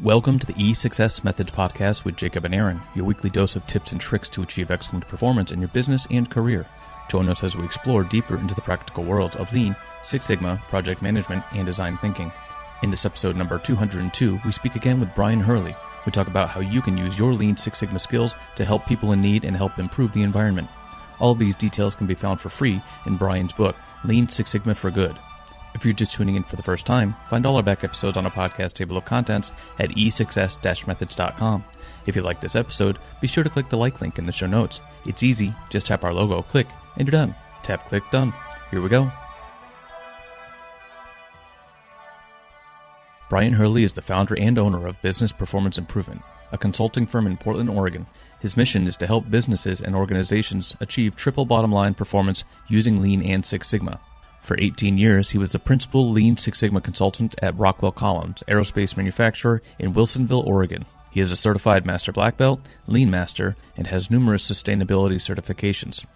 Welcome to the E6S Methods Podcast with Jacob and Aaron, your weekly dose of tips and tricks to achieve excellent performance in your business and career. Join us as we explore deeper into the practical worlds of Lean, Six Sigma, project management, and design thinking. In this episode number 202, we speak again with Brion Hurley. We talk about how you can use your Lean Six Sigma skills to help people in need and help improve the environment. All of these details can be found for free in Brion's book, Lean Six Sigma for Good. If you're just tuning in for the first time, find all our back episodes on a podcast table of contents at e6s-methods.com. If you like this episode, be sure to click the like link in the show notes. It's easy, just tap our logo, click, and you're done. Tap, click, done. Here we go. Brion Hurley is the founder and owner of Business Performance Improvement, a consulting firm in Portland, Oregon. His mission is to help businesses and organizations achieve triple bottom line performance using Lean and Six Sigma. For 18 years, he was the principal Lean Six Sigma consultant at Rockwell Collins, aerospace manufacturer in Wilsonville, Oregon. He is a certified Master Black Belt, Lean Master, and has numerous sustainability certifications.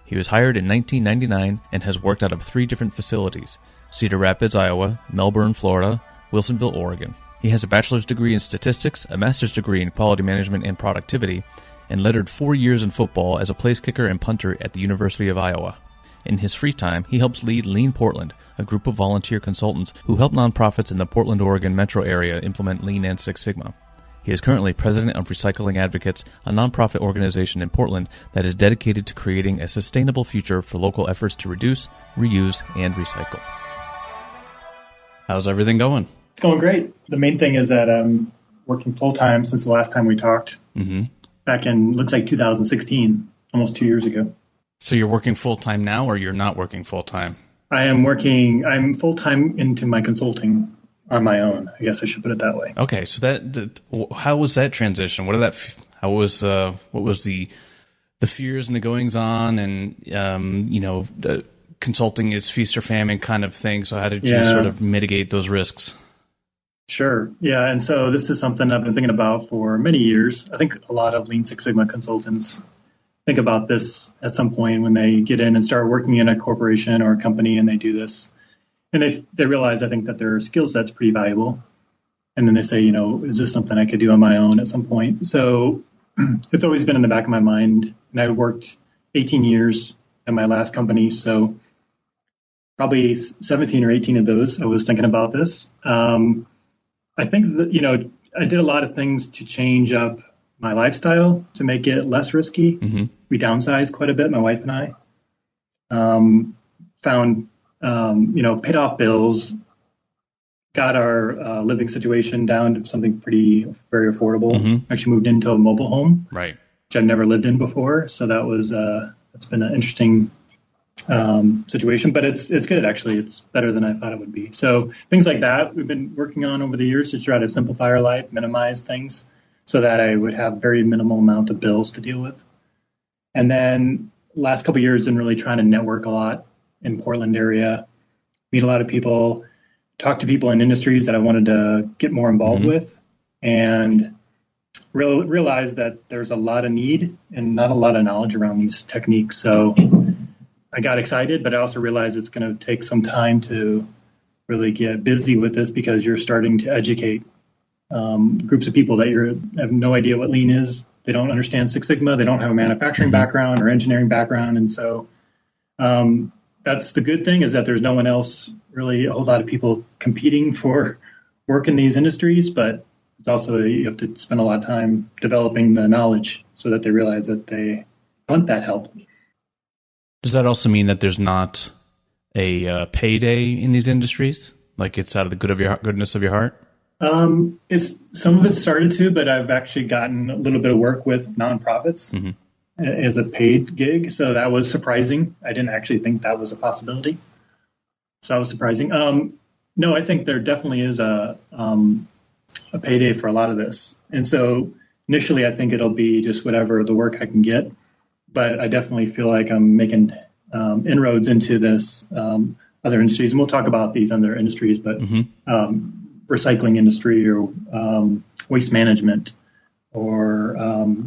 He was hired in 1999 and has worked out of 3 different facilities: Cedar Rapids, Iowa, Melbourne, Florida, Wilsonville, Oregon. He has a bachelor's degree in statistics, a master's degree in quality management and productivity, and lettered 4 years in football as a place kicker and punter at the University of Iowa. In his free time, he helps lead Lean Portland, a group of volunteer consultants who help nonprofits in the Portland, Oregon metro area implement Lean and Six Sigma. He is currently president of Recycling Advocates, a nonprofit organization in Portland that is dedicated to creating a sustainable future for local efforts to reduce, reuse, and recycle. How's everything going? It's going great. The main thing is that I'm working full-time since the last time we talked, back in, looks like 2016, almost 2 years ago. So you're working full-time now, or you're not working full-time? I'm full-time into my consulting on my own. I guess I should put it that way. Okay, so how was that transition? What was the fears and the goings on, and consulting is feast or famine kind of thing. So how did you sort of mitigate those risks? Sure. Yeah. And so this is something I've been thinking about for many years. I think a lot of Lean Six Sigma consultants think about this at some point when they get in and start working in a corporation or a company, and they do this. And they realize, I think, that their skill set's pretty valuable. And then they say, is this something I could do on my own at some point? So it's always been in the back of my mind. And I worked 18 years at my last company. So probably 17 or 18 of those, I was thinking about this. I think that, I did a lot of things to change up my lifestyle to make it less risky. Mm-hmm. We downsized quite a bit, my wife and I. Paid off bills, got our living situation down to something very affordable. Mm-hmm. Actually moved into a mobile home, right, which I've never lived in before. So that's been an interesting situation, but it's good, actually. It's better than I thought it would be. So things like that we've been working on over the years to try to simplify our life, minimize things, so that I would have very minimal amount of bills to deal with. And then last couple of years, been really trying to network a lot in Portland area, meet a lot of people, talk to people in industries that I wanted to get more involved with, and realize that there's a lot of need and not a lot of knowledge around these techniques. So I got excited, but I also realized it's going to take some time to really get busy with this, because you're starting to educate groups of people that have no idea what Lean is. They don't understand Six Sigma. They don't have a manufacturing background or engineering background. And so that's the good thing, is that there's no one else, really a whole lot of people competing for work in these industries. But it's also, you have to spend a lot of time developing the knowledge so that they realize that they want that help. Does that also mean that there's not a payday in these industries? Like it's out of the goodness of your heart? Some of it started to, but I've actually gotten a little bit of work with nonprofits as a paid gig. So that was surprising. I didn't actually think that was a possibility. So that was surprising. No, I think there definitely is a payday for a lot of this. And so initially, I think it'll be just whatever the work I can get. But I definitely feel like I'm making inroads into this other industries. And we'll talk about these other industries, but recycling industry or waste management or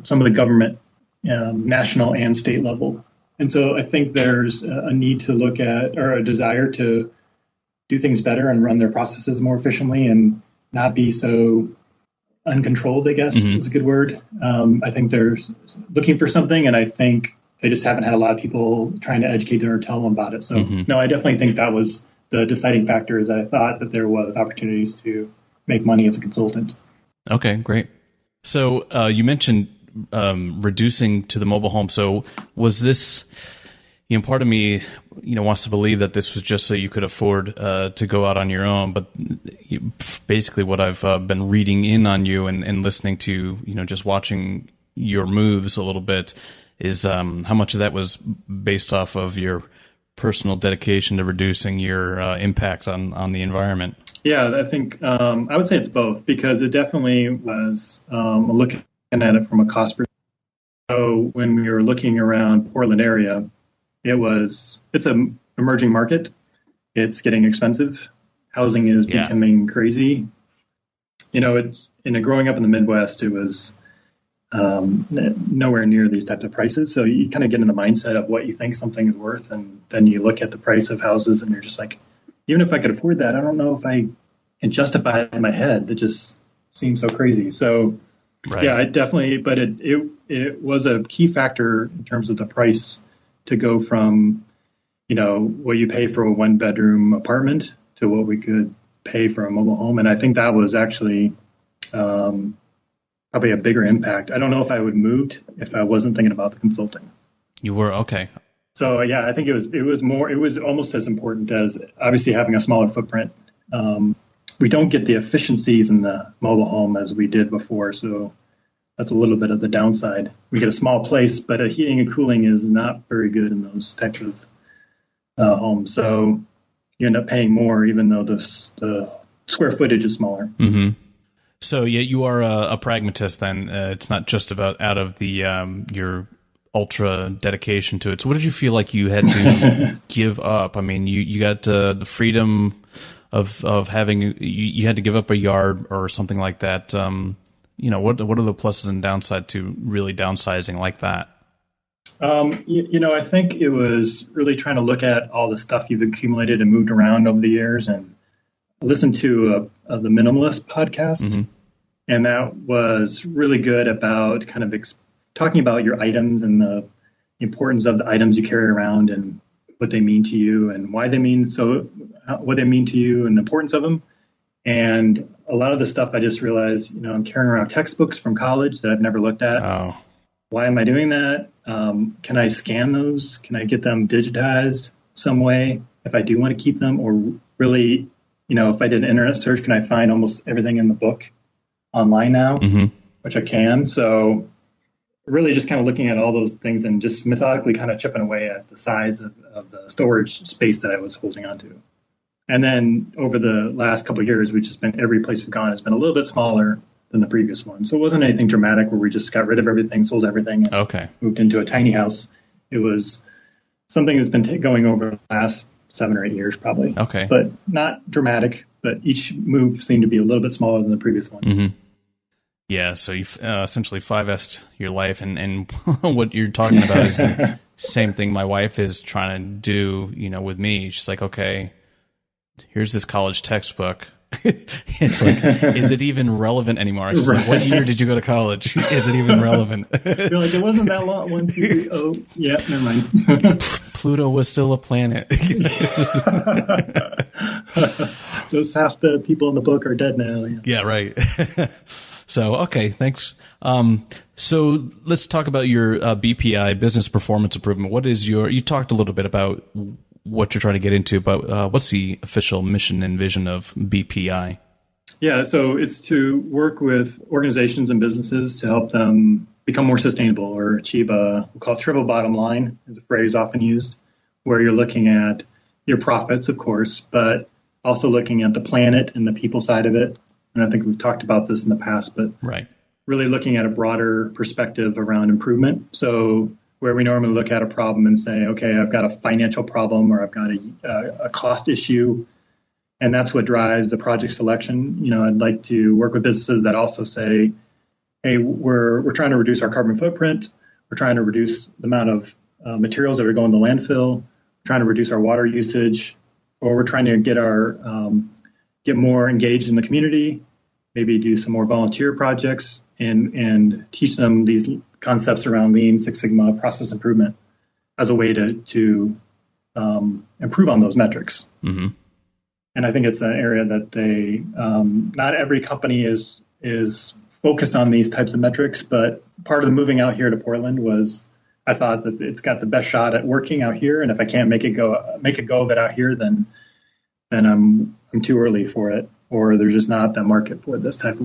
some of the government, national and state level. And so I think there's a need to look at, or a desire to do things better and run their processes more efficiently and not be so uncontrolled, I guess is a good word. I think they're looking for something, and I think they just haven't had a lot of people trying to educate them or tell them about it. So, no, I definitely think that was the deciding factor, is I thought that there was opportunities to make money as a consultant. Okay, great. So you mentioned reducing to the mobile home. So was this, part of me, wants to believe that this was just so you could afford to go out on your own. But basically what I've been reading in on you and listening to, just watching your moves a little bit is how much of that was based off of your personal dedication to reducing your impact on the environment. Yeah, I think I would say it's both, because it definitely was looking at it from a cost perspective. So when we were looking around Portland area, it's an emerging market. It's getting expensive. Housing is becoming crazy. It's growing up in the Midwest, it was nowhere near these types of prices. So you kind of get in the mindset of what you think something is worth, and then you look at the price of houses, and you're just like, even if I could afford that, I don't know if I can justify it in my head. That just seems so crazy. So, yeah, I definitely, but it was a key factor in terms of the price to go from, what you pay for a 1-bedroom apartment to what we could pay for a mobile home. And I think that was actually probably a bigger impact. I don't know if I would have moved if I wasn't thinking about the consulting. You were, okay. So, yeah, I think it was almost as important as obviously having a smaller footprint. We don't get the efficiencies in the mobile home as we did before. So that's a little bit of the downside. We get a small place, but heating and cooling is not very good in those types of homes. So you end up paying more, even though the square footage is smaller. Mm-hmm. So, yeah, you are a pragmatist then. It's not just about out of the your ultra dedication to it. So what did you feel like you had to give up? I mean, you got the freedom of having, you had to give up a yard or something like that. What are the pluses and downside to really downsizing like that? I think it was really trying to look at all the stuff you've accumulated and moved around over the years, and listen to the Minimalist podcast. Mm-hmm. And that was really good about kind of talking about your items and the importance of the items you carry around and what they mean to you and what they mean to you and the importance of them. And a lot of the stuff I just realized, I'm carrying around textbooks from college that I've never looked at. Oh. Why am I doing that? Can I scan those? Can I get them digitized some way if I do want to keep them? Or really, if I did an internet search, can I find almost everything in the book online now, which I can? So really just kind of looking at all those things and just methodically kind of chipping away at the size of the storage space that I was holding on to. And then over the last couple of years, we've just been, every place we've gone has been a little bit smaller than the previous one. So it wasn't anything dramatic where we just got rid of everything, sold everything, and moved into a tiny house. It was something that's been going over the last 7 or 8 years probably. Okay. But not dramatic, but each move seemed to be a little bit smaller than the previous one. Mm-hmm. Yeah, so you've essentially 5S'd your life, and what you're talking about is the same thing my wife is trying to do, with me. She's like, okay, here's this college textbook. It's like, is it even relevant anymore? She's like, what year did you go to college? Is it even relevant? You're like, it wasn't that long. 1, 2, 3, oh, yeah, never mind. Pluto was still a planet. Those half the people in the book are dead now. Yeah, right. So, okay, thanks. So let's talk about your BPI, business performance improvement. What is you talked a little bit about what you're trying to get into, but what's the official mission and vision of BPI? Yeah, so it's to work with organizations and businesses to help them become more sustainable or achieve we'll call it triple bottom line, is a phrase often used, where you're looking at your profits, of course, but also looking at the planet and the people side of it. And I think we've talked about this in the past, but really looking at a broader perspective around improvement. So where we normally look at a problem and say, okay, I've got a financial problem or I've got a cost issue, and that's what drives the project selection. I'd like to work with businesses that also say, hey, we're trying to reduce our carbon footprint. We're trying to reduce the amount of materials that are going to landfill. We're trying to reduce our water usage, or we're trying to get more engaged in the community. maybe do some more volunteer projects and teach them these concepts around Lean, Six Sigma, process improvement as a way to improve on those metrics. Mm-hmm. And I think it's an area that they not every company is focused on these types of metrics, but part of the moving out here to Portland was I thought that it's got the best shot at working out here, and if I can't make a go of it out here, then I'm too early for it, or there's just not that market for this type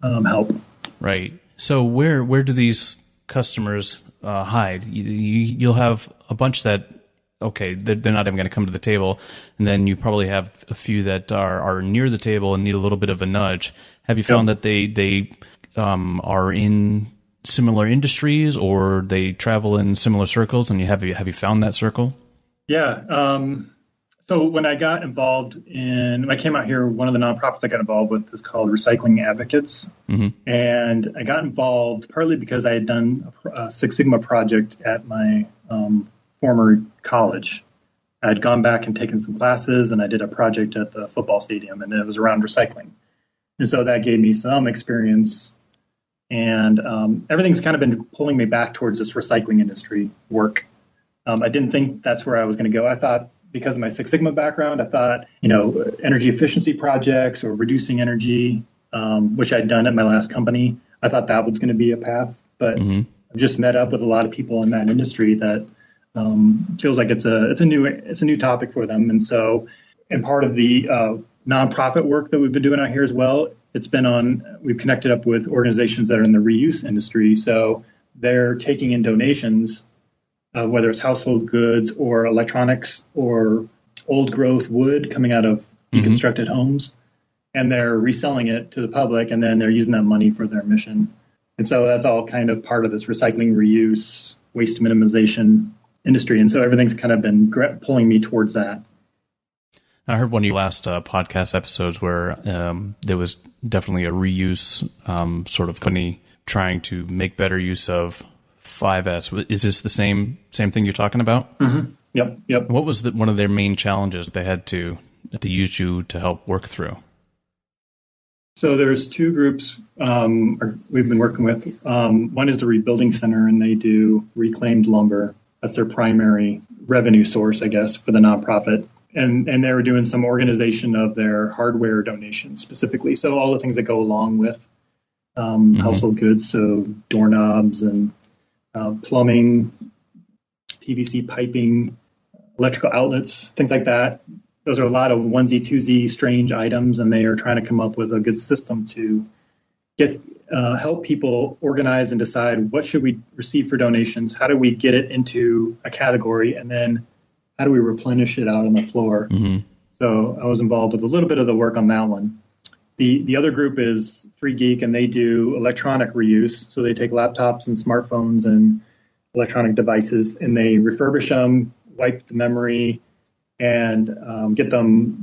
of help. Right. So where do these customers hide? You'll have a bunch that, okay, they're not even going to come to the table, and then you probably have a few that are near the table and need a little bit of a nudge. Have you found that they are in similar industries, or they travel in similar circles, and have you found that circle? Yeah. So when I got involved when I came out here, one of the nonprofits I got involved with is called Recycling Advocates. Mm-hmm. And I got involved partly because I had done a Six Sigma project at my former college. I had gone back and taken some classes, and I did a project at the football stadium, and it was around recycling. And so that gave me some experience. And everything's kind of been pulling me back towards this recycling industry work. I didn't think that's where I was going to go. I thought, because of my Six Sigma background, I thought, energy efficiency projects or reducing energy, which I'd done at my last company. I thought that was going to be a path, but I've just met up with a lot of people in that industry that feels like it's a new topic for them. And part of the nonprofit work that we've been doing out here as well, we've connected up with organizations that are in the reuse industry. So they're taking in donations, whether it's household goods or electronics or old growth wood coming out of deconstructed homes, and they're reselling it to the public, and then they're using that money for their mission. And so that's all kind of part of this recycling, reuse, waste minimization industry. And so everything's kind of been pulling me towards that. I heard one of your last podcast episodes where there was definitely a reuse sort of company trying to make better use of 5S. Is this the same thing you're talking about? Mm-hmm. Yep. What was one of their main challenges they had to use you to help work through? So there's two groups we've been working with. One is the Rebuilding Center, and they do reclaimed lumber. That's their primary revenue source, I guess, for the nonprofit. And they were doing some organization of their hardware donations specifically. So all the things that go along with household goods, so doorknobs and plumbing, PVC piping, electrical outlets, things like that. Those are a lot of onesie, twosie, strange items, and they are trying to come up with a good system to help people organize and decide what should we receive for donations, how do we get it into a category, and then how do we replenish it out on the floor. Mm-hmm. So I was involved with a little bit of the work on that one. The other group is Free Geek, and they do electronic reuse. So they take laptops and smartphones and electronic devices, and they refurbish them, wipe the memory, and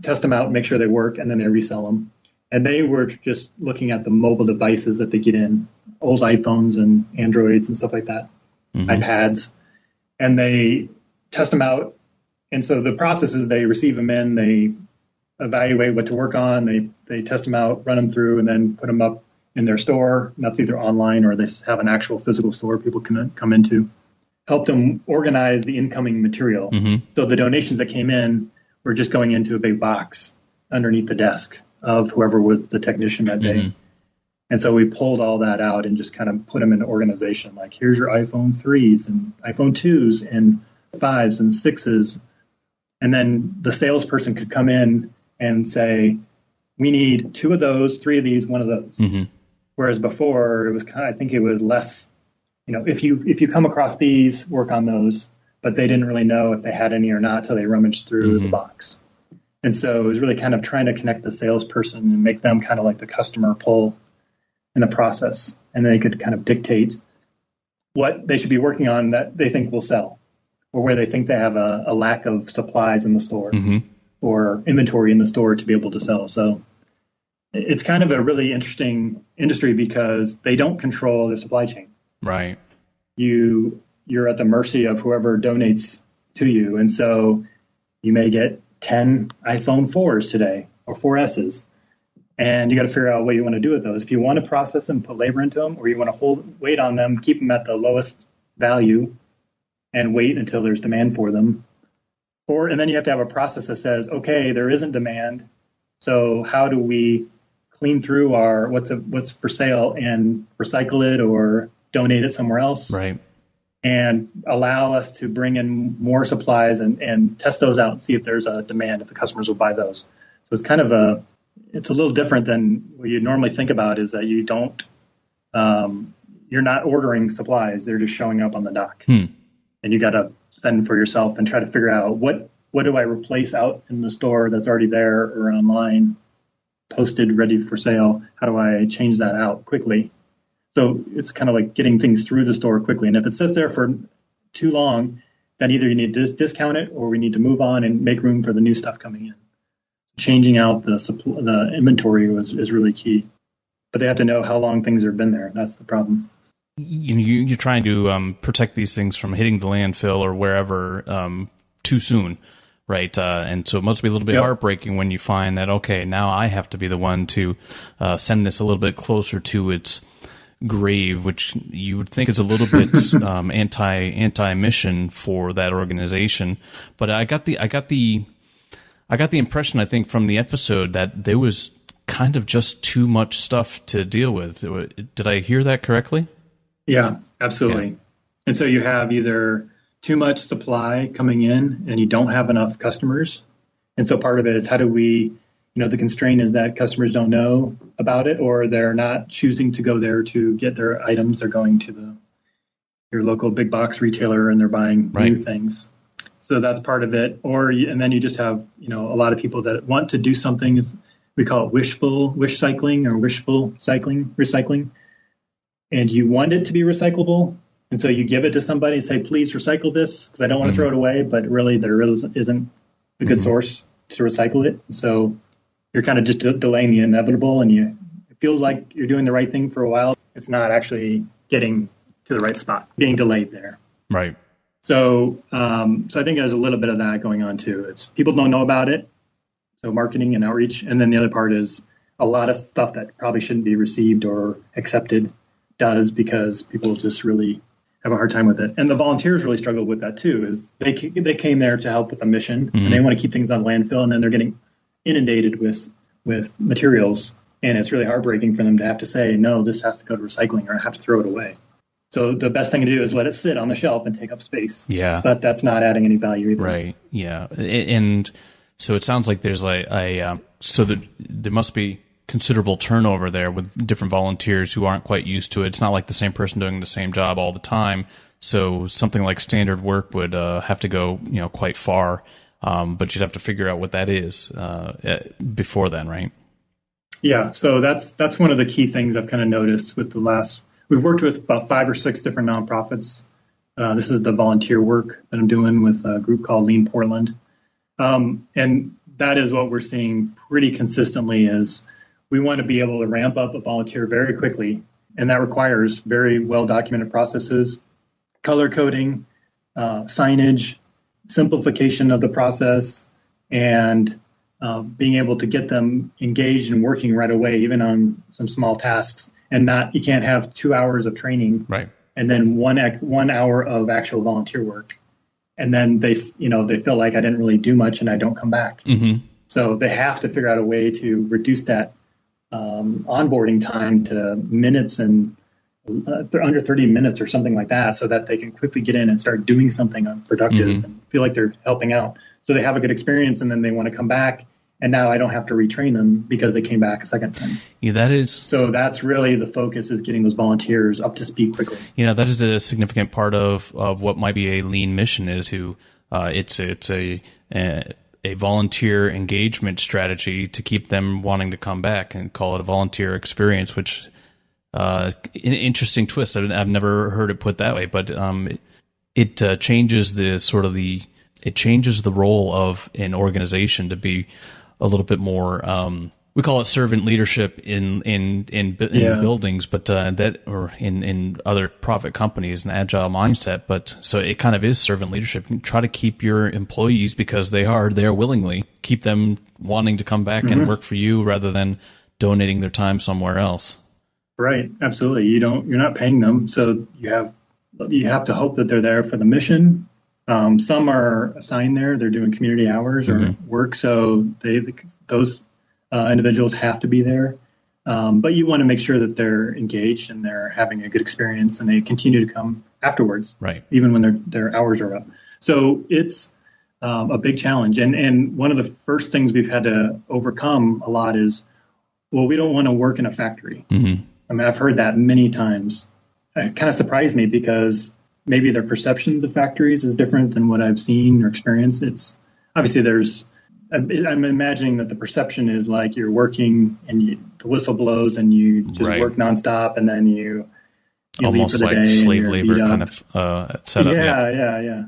test them out, make sure they work, and then they resell them. And they were just looking at the mobile devices that they get in, old iPhones and Androids and stuff like that, iPads, and they test them out. And so the process is they receive them in, they evaluate what to work on, they test them out, run them through, and then put them up in their store. And that's either online or they have an actual physical store people can come into. Help them organize the incoming material. Mm-hmm. So the donations that came in were just going into a big box underneath the desk of whoever was the technician that day. Mm-hmm. And so we pulled all that out and just kind of put them in an organization. Like, here's your iPhone 3s and iPhone 2s and 5s and 6s. And then the salesperson could come in and say, we need 2 of those, 3 of these, 1 of those. Mm-hmm. Whereas before it was I think it was less, if you come across these, work on those, but they didn't really know if they had any or not till they rummaged through the box. And so it was really kind of trying to connect the salesperson and make them kind of like the customer pull in the process. And they could kind of dictate what they should be working on that they think will sell, or where they think they have a lack of supplies in the store or inventory in the store to be able to sell. So it's kind of a really interesting industry because they don't control their supply chain. Right. You're at the mercy of whoever donates to you. And so you may get 10 iPhone 4s today or 4Ss. And you got to figure out what you want to do with those. If you want to process them, put labor into them, or you want to wait on them, keep them at the lowest value and wait until there's demand for them. And then you have to have a process that says, okay, there isn't demand. So how do we clean through our what's for sale and recycle it or donate it somewhere else? Right. And allow us to bring in more supplies and test those out and see if there's a demand, if the customers will buy those. So it's kind of it's a little different than what you normally think about, is that you don't, you're not ordering supplies. They're just showing up on the dock. And you got to fend for yourself and try to figure out what do I replace out in the store that's already there or online, posted, ready for sale? How do I change that out quickly? So it's kind of like getting things through the store quickly. And if it sits there for too long, then either you need to discount it or we need to move on and make room for the new stuff coming in. Changing out the inventory is really key. But they have to know how long things have been there. That's the problem. You're trying to protect these things from hitting the landfill or wherever too soon, right? And so it must be a little bit heartbreaking when you find that, okay, now I have to be the one to send this a little bit closer to its grave, which you would think is a little bit anti-mission for that organization. But I got the impression, I think, from the episode that there was kind of just too much stuff to deal with. Did I hear that correctly? Yeah, absolutely. Yeah. And so you have either too much supply coming in and you don't have enough customers. And so part of it is how do we, the constraint is that customers don't know about it or they're not choosing to go there to get their items. They're going to your local big box retailer and they're buying new things. So that's part of it. And then you just have, a lot of people that want to do something. We call it wish cycling or wishful recycling. And you want it to be recyclable. And so you give it to somebody and say, please recycle this because I don't want to throw it away. But really, there isn't a good source to recycle it. So you're kind of just delaying the inevitable. And it feels like you're doing the right thing for a while. It's not actually getting to the right spot, being delayed there. Right. So I think there's a little bit of that going on, too. It's people don't know about it. So marketing and outreach. And then the other part is a lot of stuff that probably shouldn't be received or accepted does because people just really have a hard time with it. And the volunteers really struggle with that too, is they came there to help with the mission and they want to keep things on landfill and then they're getting inundated with materials. And it's really heartbreaking for them to have to say, no, this has to go to recycling or I have to throw it away. So the best thing to do is let it sit on the shelf and take up space. Yeah. But that's not adding any value either. Right. Yeah. And so it sounds like there's so that there must be considerable turnover there with different volunteers who aren't quite used to it. It's not like the same person doing the same job all the time. So something like standard work would have to go, quite far. But you'd have to figure out what that is before then, right? Yeah. So that's one of the key things I've kind of noticed with we've worked with about 5 or 6 different nonprofits. This is the volunteer work that I'm doing with a group called Lean Portland. And that is what we're seeing pretty consistently is we want to be able to ramp up a volunteer very quickly. And that requires very well-documented processes, color coding, signage, simplification of the process, and being able to get them engaged and working right away, even on some small tasks. And you can't have 2 hours of training and then 1 hour of actual volunteer work. And then they feel like I didn't really do much and I don't come back. Mm-hmm. So they have to figure out a way to reduce that onboarding time to minutes and under 30 minutes or something like that so that they can quickly get in and start doing something productive and feel like they're helping out. So they have a good experience and then they want to come back. And now I don't have to retrain them because they came back a second time. Yeah, so that's really the focus, is getting those volunteers up to speed quickly. That is a significant part of what might be a lean mission is it's a volunteer engagement strategy to keep them wanting to come back and call it a volunteer experience, which an interesting twist. I've never heard it put that way, but it changes it changes the role of an organization to be a little bit more. We call it servant leadership in buildings, but or in other profit companies, an agile mindset. But so it kind of is servant leadership. You try to keep your employees because they are there willingly. Keep them wanting to come back and work for you rather than donating their time somewhere else. Right. Absolutely. You're not paying them. So you have to hope that they're there for the mission. Some are assigned there. They're doing community hours or work. So those individuals have to be there. But you want to make sure that they're engaged and they're having a good experience and they continue to come afterwards, right? Even when their hours are up. So it's a big challenge. And one of the first things we've had to overcome a lot is, well, we don't want to work in a factory. Mm-hmm. I mean, I've heard that many times. It kind of surprised me because maybe their perceptions of factories is different than what I've seen or experienced. It's obviously I'm imagining that the perception is like you're working and the whistle blows and you just work nonstop and then you almost leave for the like day slave labor kind of setup. Yeah.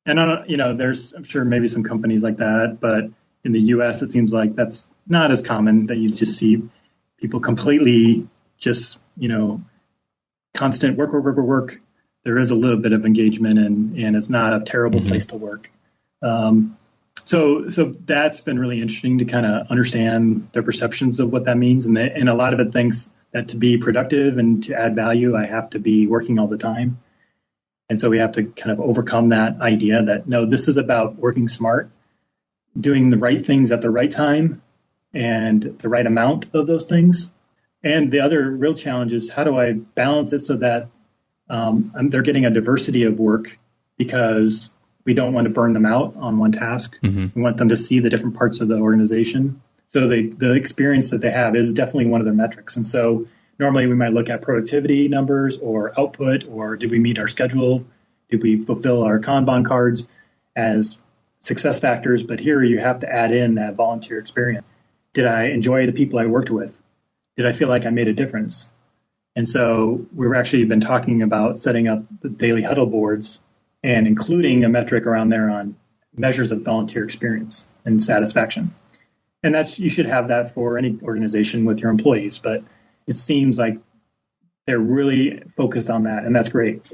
And I'm sure maybe some companies like that, but in the U.S. it seems like that's not as common, that you just see people completely just constant work. There is a little bit of engagement and it's not a terrible place to work. So that's been really interesting to kind of understand their perceptions of what that means. And a lot of it thinks that to be productive and to add value, I have to be working all the time. And so we have to kind of overcome that idea that, no, this is about working smart, doing the right things at the right time and the right amount of those things. And the other real challenge is, how do I balance it so that they're getting a diversity of work, because we don't want to burn them out on one task. We want them to see the different parts of the organization. So the experience that they have is definitely one of their metrics. And so normally we might look at productivity numbers or output, or did we meet our schedule? Did we fulfill our Kanban cards as success factors? But here you have to add in that volunteer experience. Did I enjoy the people I worked with? Did I feel like I made a difference? And so we've actually been talking about setting up the daily huddle boards and including a metric around there on measures of volunteer experience and satisfaction. And you should have that for any organization with your employees, but it seems like they're really focused on that, and that's great.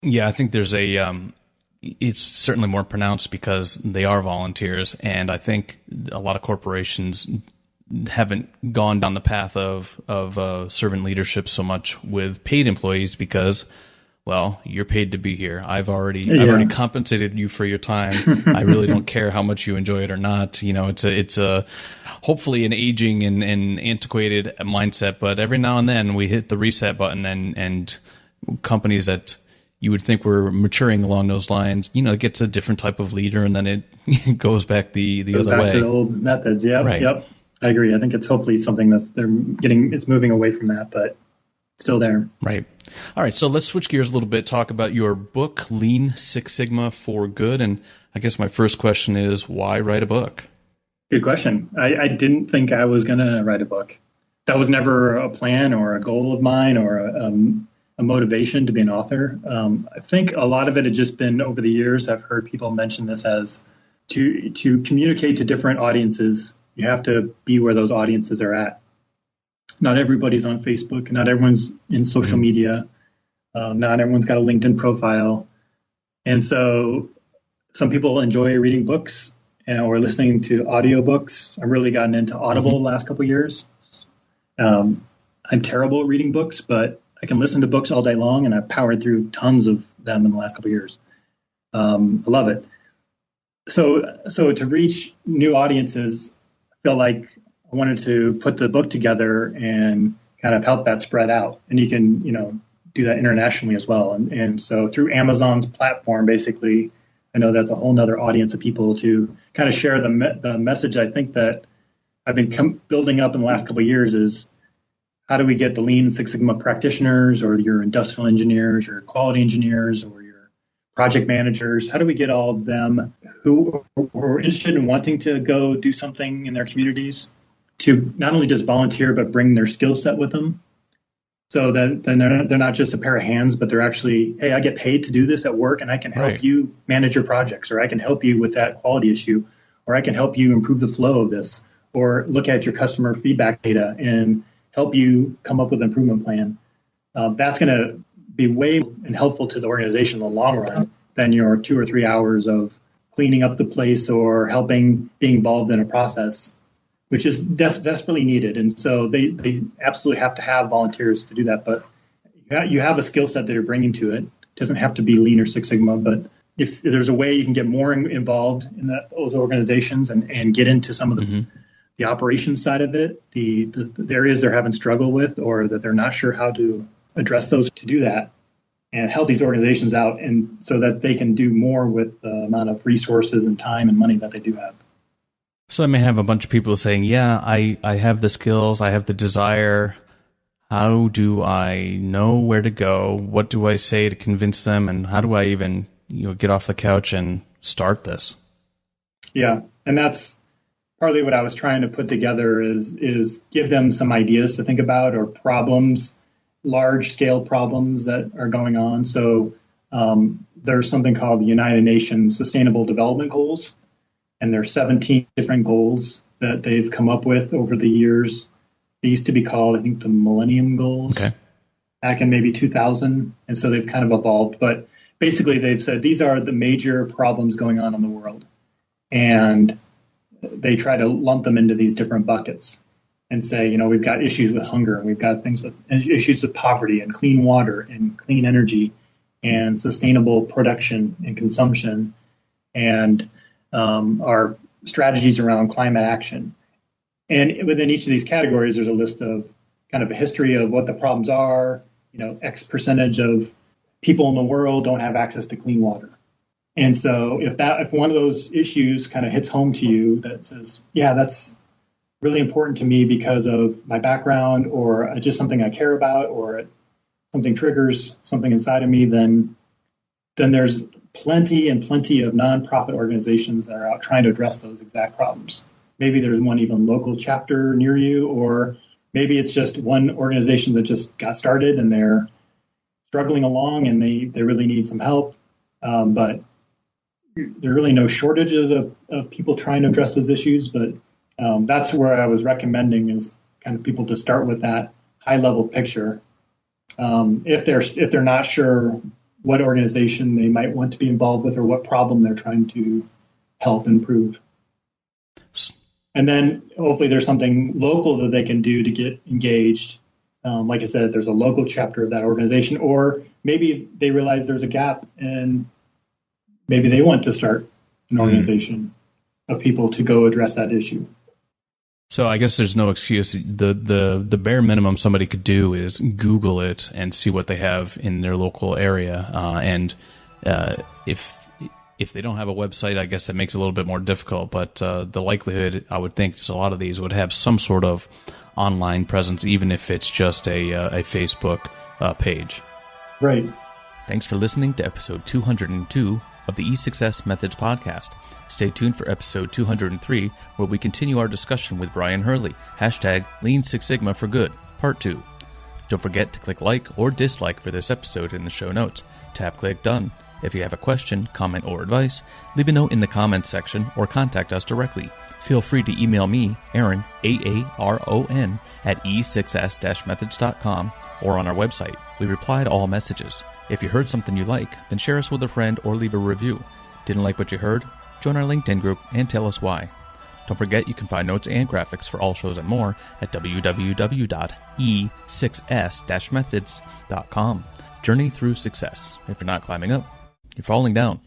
Yeah, I think there's it's certainly more pronounced because they are volunteers, and I think a lot of corporations haven't gone down the path of servant leadership so much with paid employees because, well, you're paid to be here. I've already compensated you for your time. I really don't care how much you enjoy it or not. It's a hopefully an aging and antiquated mindset, but every now and then we hit the reset button and companies that you would think were maturing along those lines, it gets a different type of leader and then it goes back the other way. Back to the old methods. Yeah. Right. Yep. I agree. I think it's hopefully something it's moving away from that, but still there. Right. All right. So let's switch gears a little bit, talk about your book, Lean Six Sigma for Good. And I guess my first question is, why write a book? Good question. I didn't think I was going to write a book. That was never a plan or a goal of mine or a motivation to be an author. I think a lot of it had just been over the years. I've heard people mention this as to communicate to different audiences. You have to be where those audiences are at. Not everybody's on Facebook. Not everyone's in social media. Not everyone's got a LinkedIn profile. And so some people enjoy reading books or listening to audiobooks. I've really gotten into Audible the last couple of years. I'm terrible at reading books, but I can listen to books all day long, and I've powered through tons of them in the last couple of years. I love it. So to reach new audiences, I feel like I wanted to put the book together and kind of help that spread out. And you can, do that internationally as well. And so through Amazon's platform, basically, I know that's a whole nother audience of people to kind of share the message. I think that I've been building up in the last couple of years is, how do we get the Lean Six Sigma practitioners or your industrial engineers or quality engineers or your project managers? How do we get all of them who are interested in wanting to go do something in their communities to not only just volunteer, but bring their skill set with them? So that then they're not just a pair of hands, but they're actually, hey, I get paid to do this at work and I can help you manage your projects, or I can help you with that quality issue, or I can help you improve the flow of this, or look at your customer feedback data and help you come up with an improvement plan. That's going to be way and helpful to the organization in the long run than your 2 or 3 hours of cleaning up the place or being involved in a process which is desperately needed. And so they absolutely have to have volunteers to do that. But you have a skill set that you're bringing to it. It doesn't have to be Lean or Six Sigma, but if there's a way you can get more involved in those organizations and get into some of the operations side of it, the areas they're having struggle with or that they're not sure how to address those, to do that and help these organizations out, and so that they can do more with the amount of resources and time and money that they do have. So I may have a bunch of people saying, yeah, I have the skills, I have the desire. How do I know where to go? What do I say to convince them? And how do I even get off the couch and start this? Yeah, and that's partly what I was trying to put together is give them some ideas to think about, or problems, large-scale problems that are going on. So there's something called the United Nations Sustainable Development Goals, and there are 17 different goals that they've come up with over the years. They used to be called, I think, the Millennium Goals back in maybe 2000, and so they've kind of evolved. But basically, they've said these are the major problems going on in the world, and they try to lump them into these different buckets and say, we've got issues with hunger, and we've got things with issues with poverty and clean water and clean energy and sustainable production and consumption, and our strategies around climate action. And within each of these categories, there's a list of kind of a history of what the problems are. X percentage of people in the world don't have access to clean water. And so if one of those issues kind of hits home to you that says, yeah, that's really important to me because of my background, or just something I care about, or something triggers something inside of me, then there's plenty of nonprofit organizations that are out trying to address those exact problems. Maybe there's one even local chapter near you, or maybe it's just one organization that just got started and they're struggling along and they really need some help. But there's really no shortage of people trying to address those issues. But that's where I was recommending is kind of people to start with that high level picture. If they're not sure what organization they might want to be involved with or what problem they're trying to help improve. And then hopefully there's something local that they can do to get engaged. Like I said, there's a local chapter of that organization, or maybe they realize there's a gap and maybe they want to start an organization of people to go address that issue. So I guess there's no excuse. The bare minimum somebody could do is Google it and see what they have in their local area. And if they don't have a website, I guess that makes it a little bit more difficult. But the likelihood, I would think, is a lot of these would have some sort of online presence, even if it's just a Facebook page. Right. Thanks for listening to episode 202 of the E6S Methods podcast. Stay tuned for episode 203, where we continue our discussion with Brion Hurley, #Lean Six Sigma for Good, Part 2. Don't forget to click like or dislike for this episode in the show notes. Tap click done. If you have a question, comment, or advice, leave a note in the comments section or contact us directly. Feel free to email me, Aaron, Aaron, at e6s-methods.com or on our website. We reply to all messages. If you heard something you like, then share us with a friend or leave a review. Didn't like what you heard? Join our LinkedIn group and tell us why. Don't forget you can find notes and graphics for all shows and more at www.e6s-methods.com. Journey through success. If you're not climbing up, you're falling down.